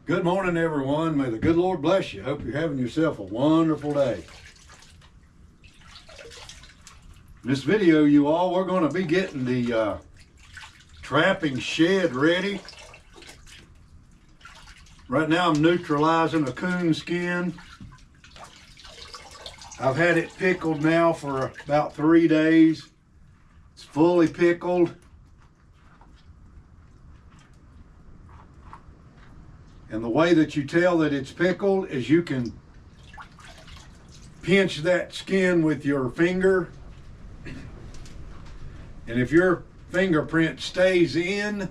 Good morning, everyone. May the good Lord bless you. Hope you're having yourself a wonderful day. In this video, you all, we're going to be getting the trapping shed ready. Right now, I'm neutralizing a coon skin. I've had it pickled now for about 3 days. It's fully pickled. And the way that you tell that it's pickled is you can pinch that skin with your finger. And if your fingerprint stays in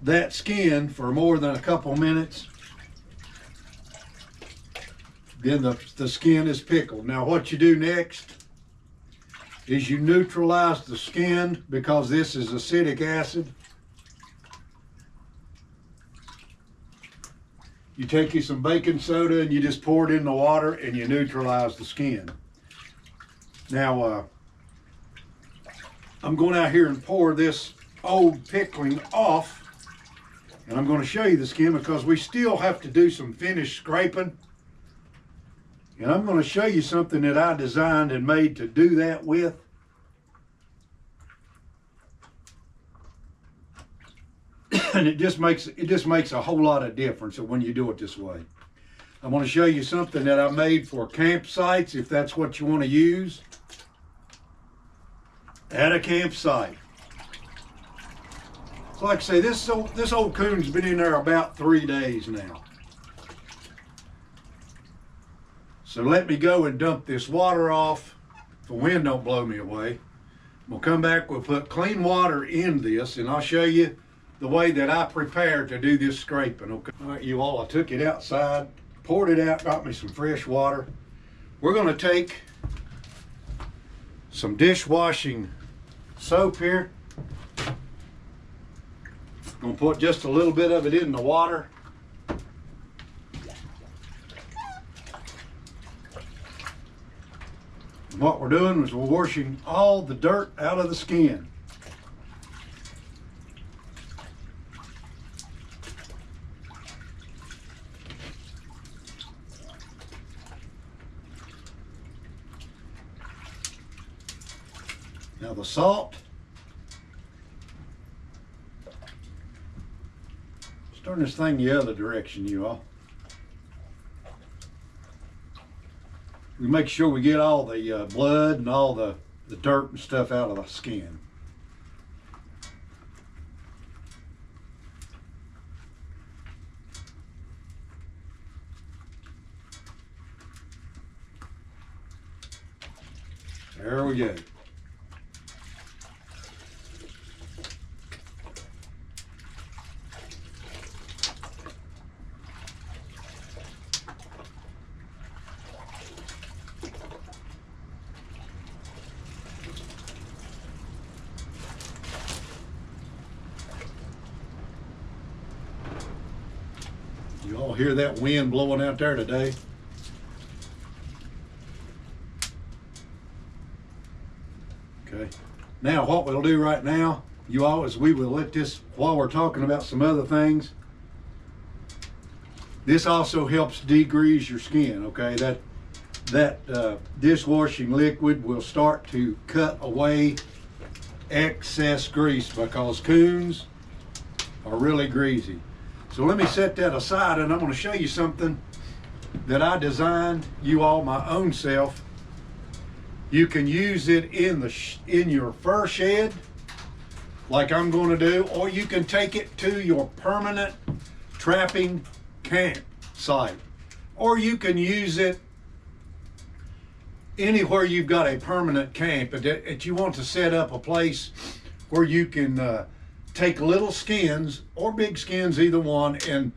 that skin for more than a couple minutes, then the skin is pickled. Now what you do next is you neutralize the skin because this is acetic acid. You take you some baking soda and you just pour it in the water and you neutralize the skin. Now, I'm going out here and pour this old pickling off, and I'm going to show you the skin because we still have to do some finish scraping. And I'm going to show you something that I designed and made to do that with. And it just makes a whole lot of difference when you do it this way. I want to show you something that I made for campsites, if that's what you want to use at a campsite. So like I say, this old coon's been in there about 3 days now. So let me go and dump this water off. If the wind don't blow me away. We'll come back, we'll put clean water in this, and I'll show you the way that I prepare to do this scraping. Okay. All right, you all, I took it outside, poured it out, got me some fresh water. We're going to take some dishwashing soap here. Going to put just a little bit of it in the water. And what we're doing is we're washing all the dirt out of the skin. Now the salt, let's turn this thing the other direction, you all. We make sure we get all the blood and all the dirt and stuff out of the skin. There we go. You all hear that wind blowing out there today? Okay. Now what we'll do right now, you all, is we will let this, while we're talking about some other things, this also helps degrease your skin, okay? That dishwashing liquid will start to cut away excess grease because coons are really greasy. So let me set that aside, and I'm going to show you something that I designed, you all, my own self. You can use it in your fur shed, like I'm going to do, or you can take it to your permanent trapping camp site, or you can use it anywhere you've got a permanent camp that you want to set up a place where you can take little skins or big skins, either one, and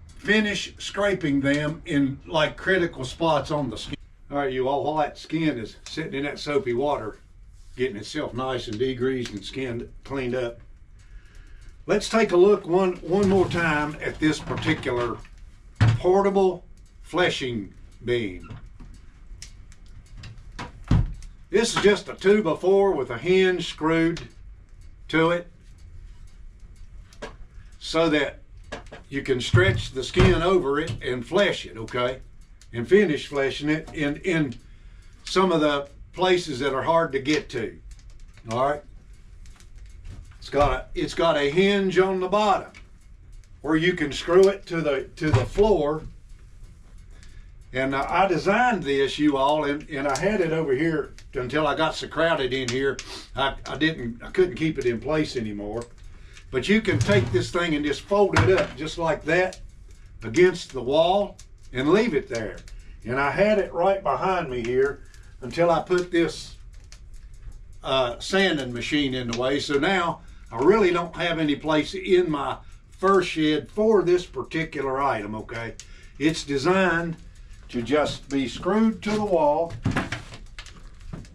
finish scraping them in like critical spots on the skin. All right, you all, while that skin is sitting in that soapy water, getting itself nice and degreased and skinned, cleaned up, let's take a look one more time at this particular portable fleshing beam. This is just a 2x4 with a hinge screwed to it so that you can stretch the skin over it and flesh it, okay? And finish fleshing it in some of the places that are hard to get to. All right. It's got a hinge on the bottom where you can screw it to the floor. And I designed this, you all, and I had it over here until I got so crowded in here. I couldn't keep it in place anymore. But you can take this thing and just fold it up just like that against the wall and leave it there. And I had it right behind me here until I put this sanding machine in the way. So now I really don't have any place in my fur shed for this particular item, okay? It's designed to just be screwed to the wall.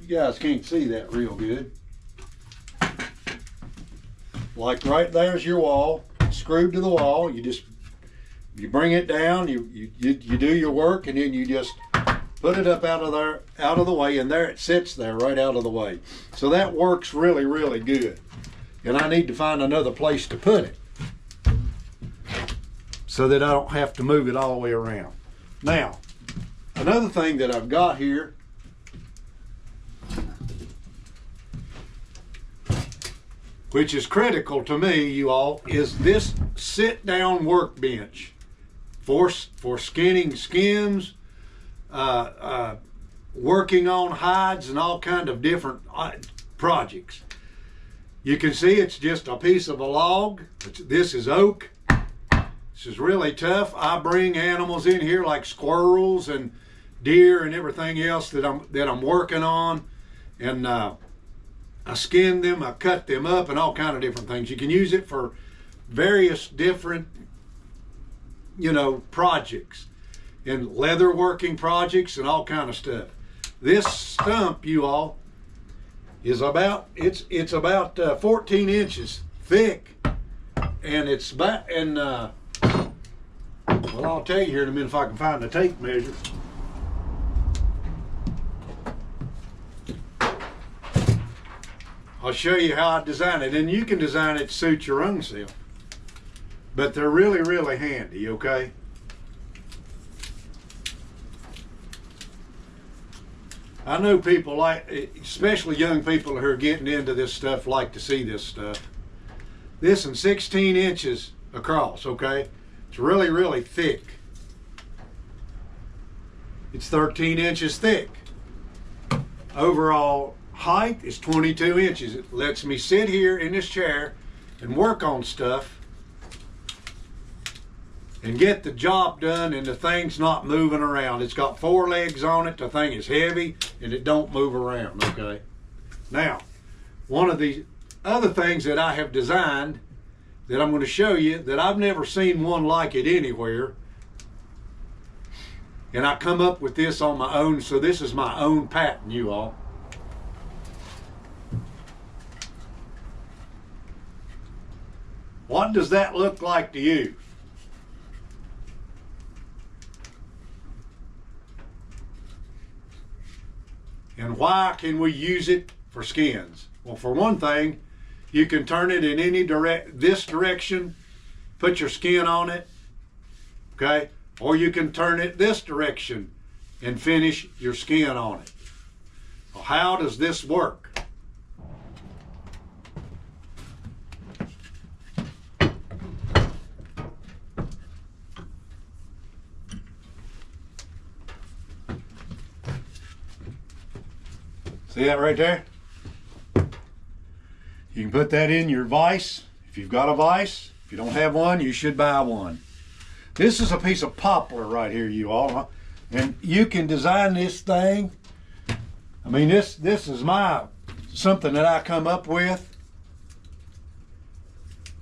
You guys can't see that real good. Like right there's your wall, screwed to the wall. You bring it down, you do your work, and then you just put it up out of the way, and there it sits there right out of the way. So that works really, really good. And I need to find another place to put it so that I don't have to move it all the way around. Now, another thing that I've got here which is critical to me, you all, is this sit-down workbench for skinning skins, working on hides and all kind of different projects. You can see it's just a piece of a log. This is oak. This is really tough. I bring animals in here like squirrels and deer and everything else that I'm working on, and I skin them, I cut them up, and all kind of different things. You can use it for various different, projects, and leather working projects and all kind of stuff. This stump, you all, is about 14 inches thick, and it's about well, I'll tell you here in a minute if I can find the tape measure. I'll show you how I design it, and you can design it to suit your own self. But they're really, really handy, okay? I know people especially young people who are getting into this stuff, like to see this stuff. This is 16 inches across, okay? It's really, really thick. It's 13 inches thick. Overall height is 22 inches. It lets me sit here in this chair and work on stuff and get the job done, and the thing's not moving around. It's got 4 legs on it. The thing is heavy and it don't move around, okay? Now, one of the other things that I have designed that I'm going to show you that I've never seen one like it anywhere, and I come up with this on my own, so this is my own patent, you all. What does that look like to you? And why can we use it for skins? Well, for one thing, you can turn it in any this direction, put your skin on it, okay? Or you can turn it this direction and finish your skin on it. Well, how does this work? See that right there? You can put that in your vise if you've got a vise. If you don't have one, you should buy one. This is a piece of poplar right here, you all, huh? And you can design this thing. I mean, this is something that I come up with.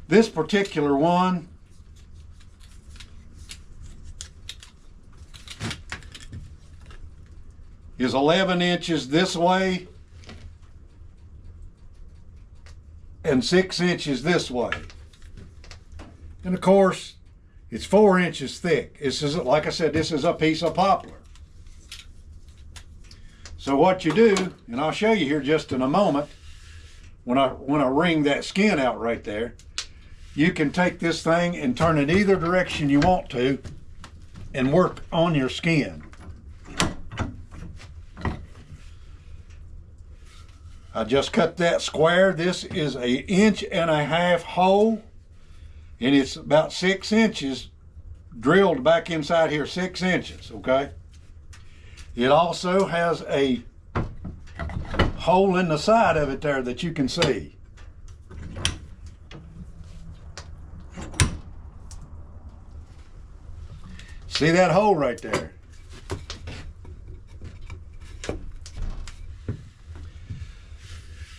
This particular one is 11 inches this way and 6 inches this way. And of course, it's 4 inches thick. This is, like I said, this is a piece of poplar. So what you do, and I'll show you here just in a moment, when I wring that skin out right there, you can take this thing and turn it either direction you want to and work on your skin. I just cut that square. This is an 1.5 inch hole, and it's about 6 inches drilled back inside here, 6 inches, okay? It also has a hole in the side of it there that you can see. See that hole right there?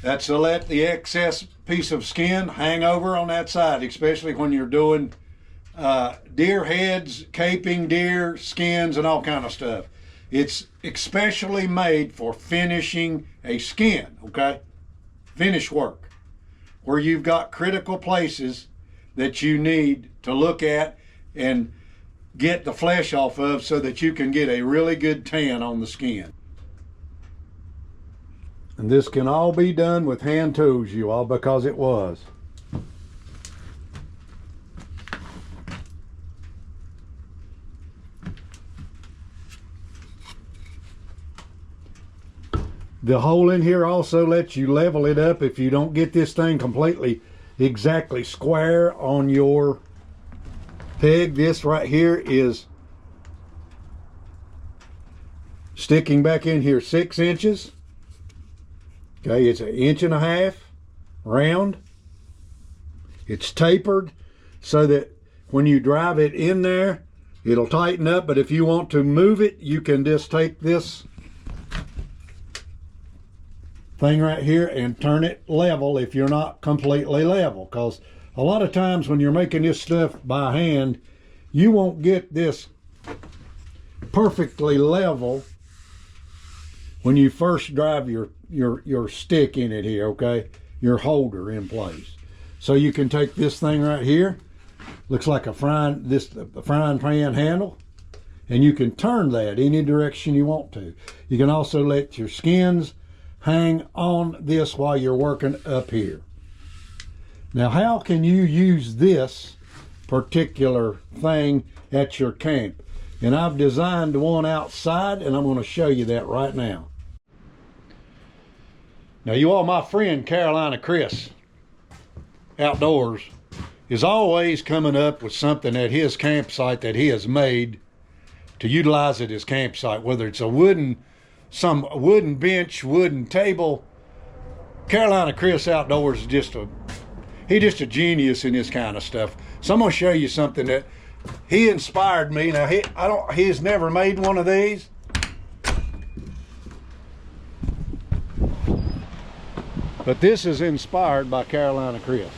That's to let the excess piece of skin hang over on that side, especially when you're doing deer heads, caping deer skins, and all kind of stuff. It's especially made for finishing a skin, okay? Finish work, where you've got critical places that you need to look at and get the flesh off of so that you can get a really good tan on the skin. And this can all be done with hand tools, you all, because it was. The hole in here also lets you level it up if you don't get this thing completely exactly square on your peg. This right here is sticking back in here 6 inches. Okay, it's 1.5 inches round. It's tapered so that when you drive it in there, it'll tighten up. But if you want to move it, you can just take this thing right here and turn it level if you're not completely level. Because a lot of times when you're making this stuff by hand, you won't get this perfectly level when you first drive your stick in it here, okay? Your holder in place. So you can take this thing right here, looks like a frying pan handle, and you can turn that any direction you want to. You can also let your skins hang on this while you're working up here. Now, how can you use this particular thing at your camp? And I've designed one outside, and I'm going to show you that right now. Now, you all, my friend Carolina Chris Outdoors is always coming up with something at his campsite that he has made to utilize at his campsite, whether it's some wooden bench, wooden table. Carolina Chris Outdoors is just a genius in this kind of stuff. So I'm going to show you something that he inspired me. Now he's never made one of these. But this is inspired by Carolina Chris.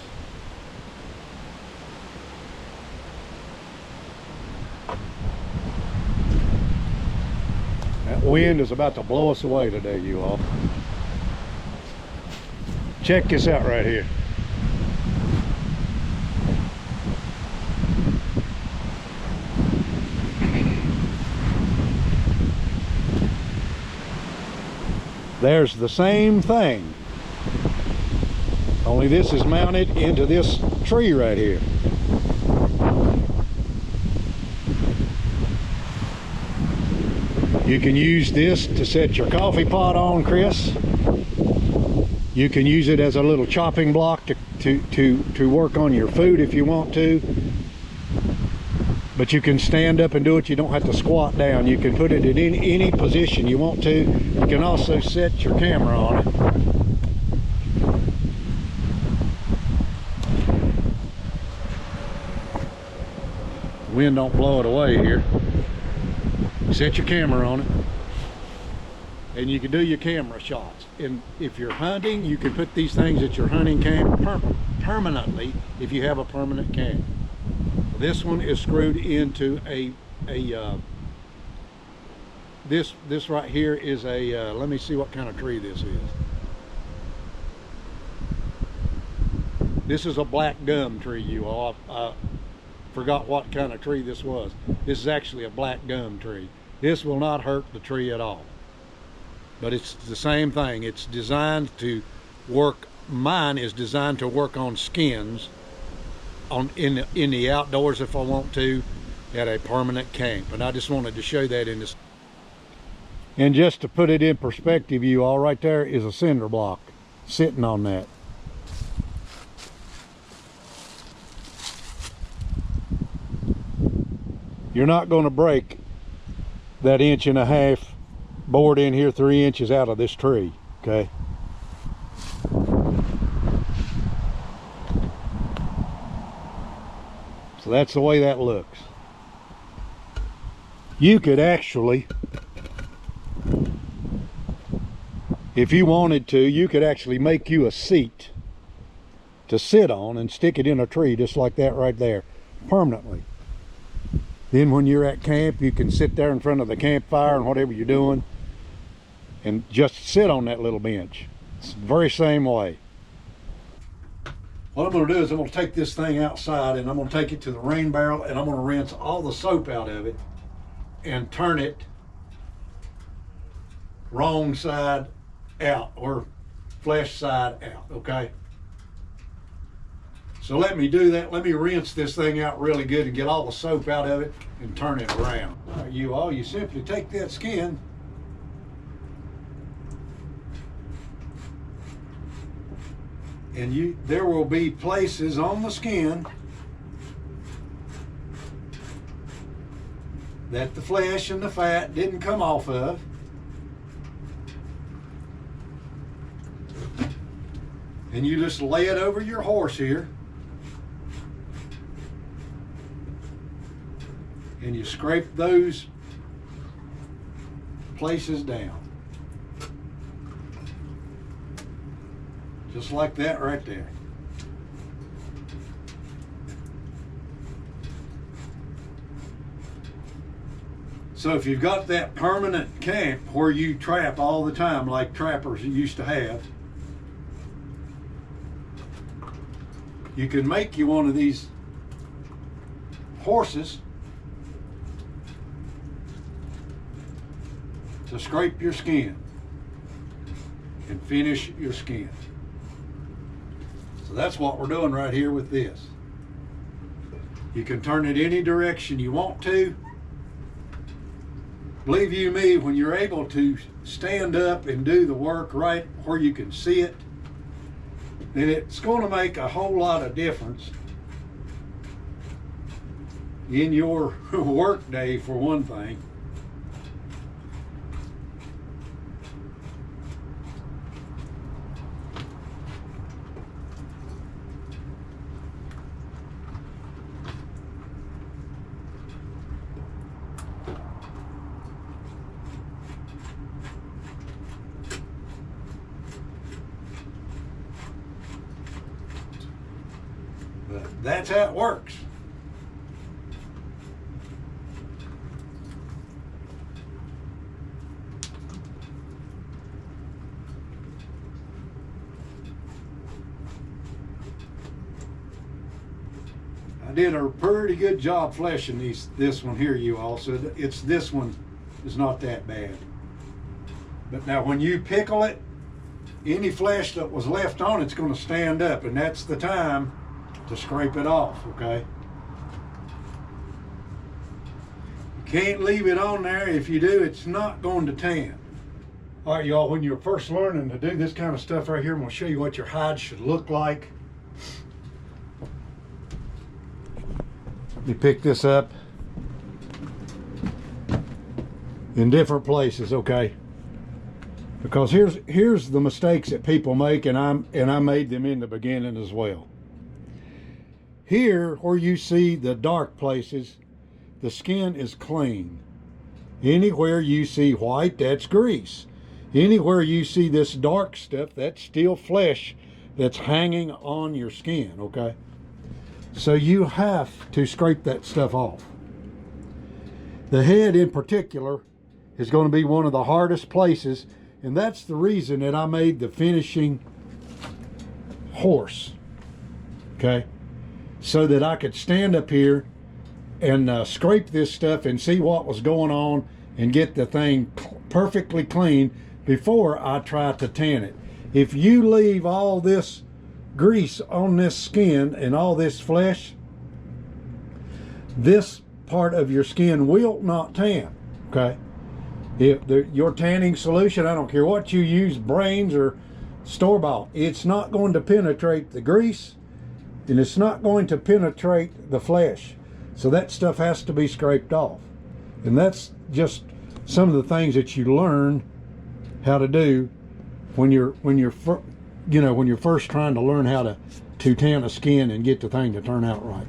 That wind is about to blow us away today, you all. Check this out right here. There's the same thing, only this is mounted into this tree right here. You can use this to set your coffee pot on, Chris. You can use it as a little chopping block to work on your food if you want to. But you can stand up and do it. You don't have to squat down. You can put it in any position you want to. You can also set your camera on it. The wind don't blow it away here. Set your camera on it, and you can do your camera shots. And if you're hunting, you can put these things at your hunting camp permanently if you have a permanent camp. This one is screwed into this right here is a let me see what kind of tree this is. This is a black gum tree, you all. I forgot what kind of tree this was. This is actually a black gum tree. This will not hurt the tree at all. But it's the same thing. It's designed to work, mine is designed to work on skins in the outdoors if I want to at a permanent camp. And I just wanted to show that in this. And just to put it in perspective, you all, right there is a cinder block sitting on that. You're not going to break that 1.5 inch board in here 3 inches out of this tree, okay? So that's the way that looks. You could actually, if you wanted to, you could actually make you a seat to sit on and stick it in a tree just like that right there, permanently. Then when you're at camp, you can sit there in front of the campfire and whatever you're doing and just sit on that little bench. It's the very same way. What I'm going to do is I'm going to take this thing outside and I'm going to take it to the rain barrel and I'm going to rinse all the soap out of it and turn it wrong side out, or flesh side out, okay? So let me do that. Let me rinse this thing out really good and get all the soap out of it and turn it around. All right, you simply take that skin and there will be places on the skin that the flesh and the fat didn't come off of. And you just lay it over your horse here. And you scrape those places down. Just like that right there. So if you've got that permanent camp where you trap all the time like trappers used to have, you can make you one of these horses to scrape your skin and finish your skin. So that's what we're doing right here with this. You can turn it any direction you want to. Believe you me, when you're able to stand up and do the work right where you can see it, then it's going to make a whole lot of difference in your work day, for one thing. But that's how it works. I did a pretty good job fleshing this one here, you all. So this one is not that bad. But now when you pickle it, any flesh that was left on it's going to stand up, and that's the time to scrape it off, okay? You can't leave it on there. If you do, it's not going to tan. All right, y'all, when you're first learning to do this kind of stuff right here, I'm going to show you what your hide should look like. Let me pick this up in different places, okay? Because here's the mistakes that people make, and I made them in the beginning as well. Here, where you see the dark places, the skin is clean. Anywhere you see white, that's grease. Anywhere you see this dark stuff, that's still flesh that's hanging on your skin, okay? So you have to scrape that stuff off. The head in particular is going to be one of the hardest places, and that's the reason that I made the finishing horse, okay? So that I could stand up here and scrape this stuff and see what was going on and get the thing perfectly clean before I try to tan it. If you leave all this grease on this skin and all this flesh, this part of your skin will not tan, okay? Your tanning solution, I don't care what you use, Brains or store-bought, it's not going to penetrate the grease, and it's not going to penetrate the flesh. So that stuff has to be scraped off. And that's just some of the things that you learn how to do when you're first trying to learn how to tan a skin and get the thing to turn out right.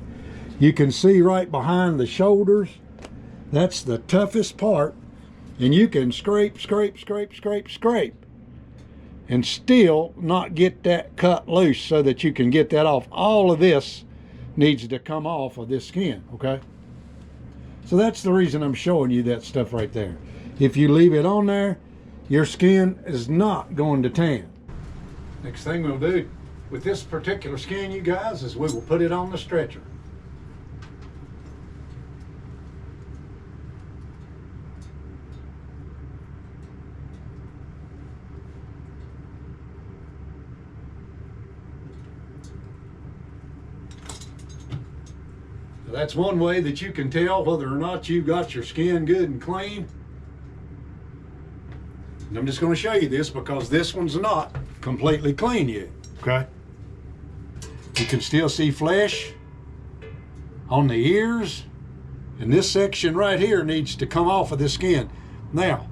You can see right behind the shoulders, that's the toughest part, and you can scrape and still not get that cut loose so that you can get that off. All of this needs to come off of this skin, okay? So that's the reason I'm showing you that stuff right there. If you leave it on there, your skin is not going to tan. Next thing we'll do with this particular skin, you guys, is we will put it on the stretcher. So that's one way that you can tell whether or not you've got your skin good and clean. And I'm just going to show you this because this one's not completely clean yet, okay? You can still see flesh on the ears, and this section right here needs to come off of the skin. Now,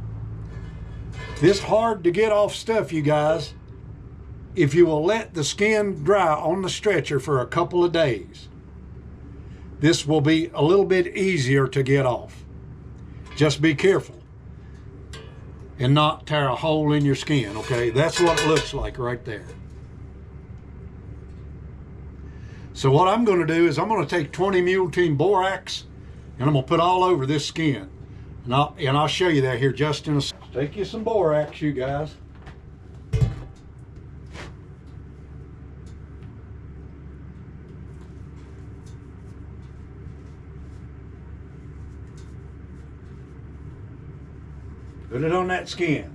this hard to get off stuff, you guys, if you will let the skin dry on the stretcher for a couple of days, this will be a little bit easier to get off. Just be careful and not tear a hole in your skin, okay? That's what it looks like right there. So what I'm going to do is I'm going to take 20 Mule Team Borax and I'm going to put all over this skin. And I'll show you that here just in a second. Take you some borax, you guys. Put it on that skin.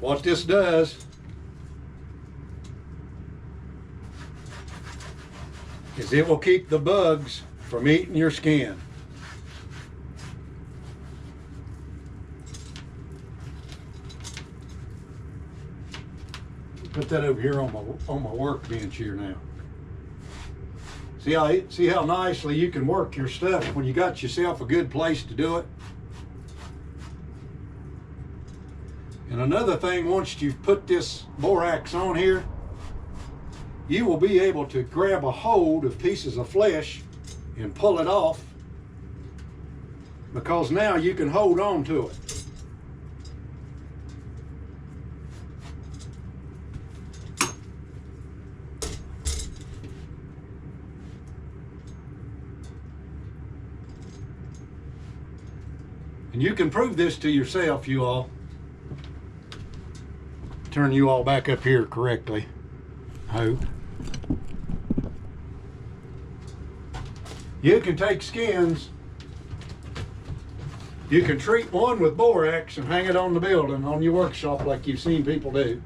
What this does is it will keep the bugs from eating your skin. Put that over here on my workbench here now. See how nicely you can work your stuff when you got yourself a good place to do it. And another thing, once you've put this borax on here, you will be able to grab a hold of pieces of flesh and pull it off, because now you can hold on to it. And you can prove this to yourself, you all. Turn you all back up here correctly, I hope. You can take skins, you can treat one with borax and hang it on the building, on your workshop like you've seen people do.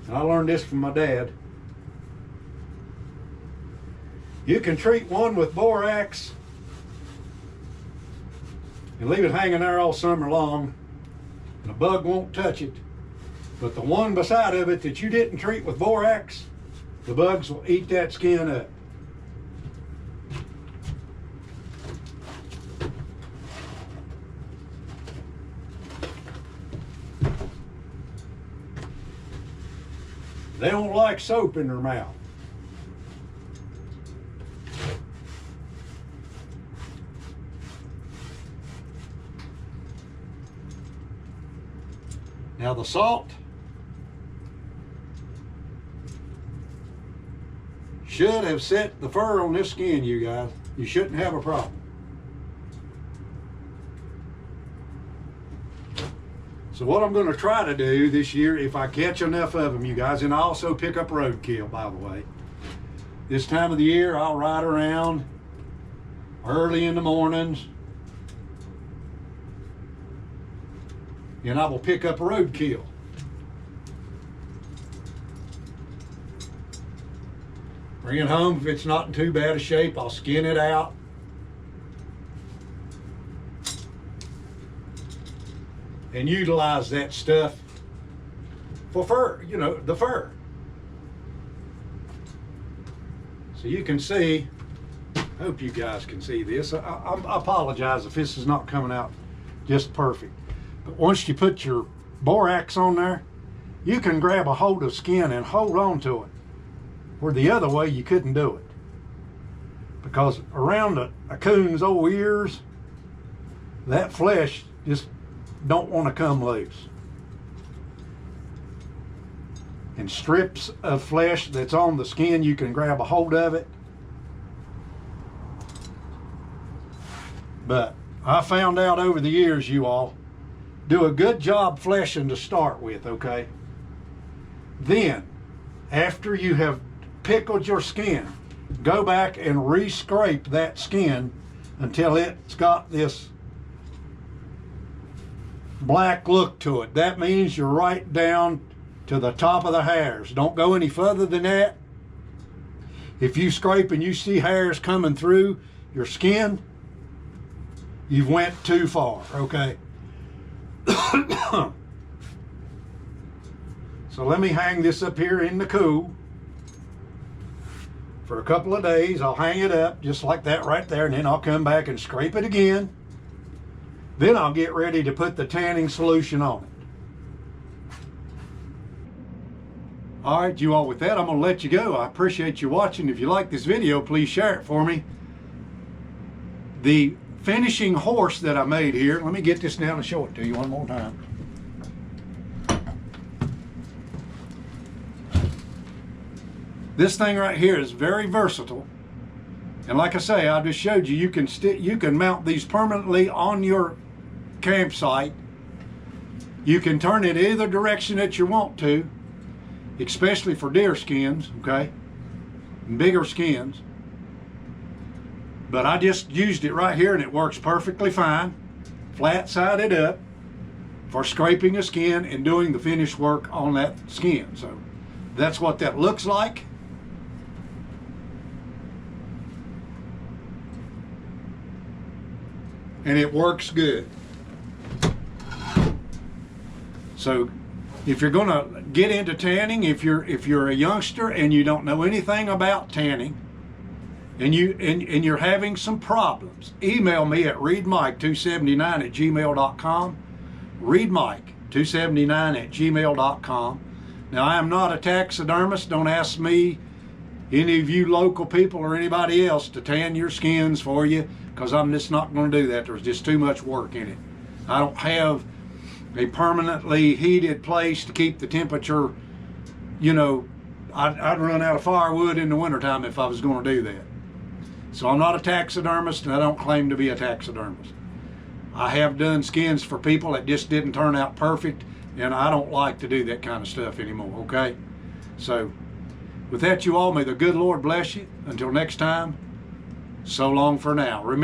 And I learned this from my dad. You can treat one with borax and leave it hanging there all summer long, and a bug won't touch it. But the one beside of it that you didn't treat with borax, the bugs will eat that skin up. They don't like soap in their mouth. Now the salt should have set the fur on this skin, you guys. You shouldn't have a problem. So what I'm going to try to do this year, if I catch enough of them, you guys, and I also pick up roadkill, by the way. This time of the year, I'll ride around early in the mornings, and I will pick up roadkill. Bring it home. If it's not in too bad a shape, I'll skin it out. And utilize that stuff for fur, you know, the fur. So you can see, I hope you guys can see this. I apologize if this is not coming out just perfect. But once you put your borax on there, you can grab a hold of skin and hold on to it, where the other way you couldn't do it. Because around a coon's old ears, that flesh just don't want to come loose. And strips of flesh that's on the skin, you can grab a hold of it. But I found out over the years, you all do a good job fleshing to start with, okay? Then, after you have pickled your skin, go back and re-scrape that skin until it's got this black look to it. That means you're right down to the top of the hairs. Don't go any further than that. If you scrape and you see hairs coming through your skin, you've went too far, okay? So let me hang this up here in the cool for a couple of days. I'll hang it up just like that right there, and then I'll come back and scrape it again. Then I'll get ready to put the tanning solution on it. All right, you all, with that, I'm going to let you go. I appreciate you watching. If you like this video, please share it for me. The finishing horse that I made here, let me get this down and show it to you one more time. This thing right here is very versatile. And like I say, I just showed you, you can mount these permanently on your campsite. You can turn it either direction that you want to, especially for deer skins, okay? Bigger skins. But I just used it right here and it works perfectly fine. Flat-sided up for scraping a skin and doing the finish work on that skin. So that's what that looks like. And it works good. So if you're gonna get into tanning, if you're a youngster and you don't know anything about tanning, and you're having some problems, email me at readmike279@gmail.com. readmike279@gmail.com. Now, I am not a taxidermist. Don't ask me, any of you local people or anybody else, to tan your skins for you, because I'm just not going to do that. There's just too much work in it. I don't have a permanently heated place to keep the temperature. You know, I'd run out of firewood in the wintertime if I was going to do that. So I'm not a taxidermist, and I don't claim to be a taxidermist. I have done skins for people that just didn't turn out perfect, and I don't like to do that kind of stuff anymore, okay? So with that, you all, may the good Lord bless you. Until next time, so long for now. Remember,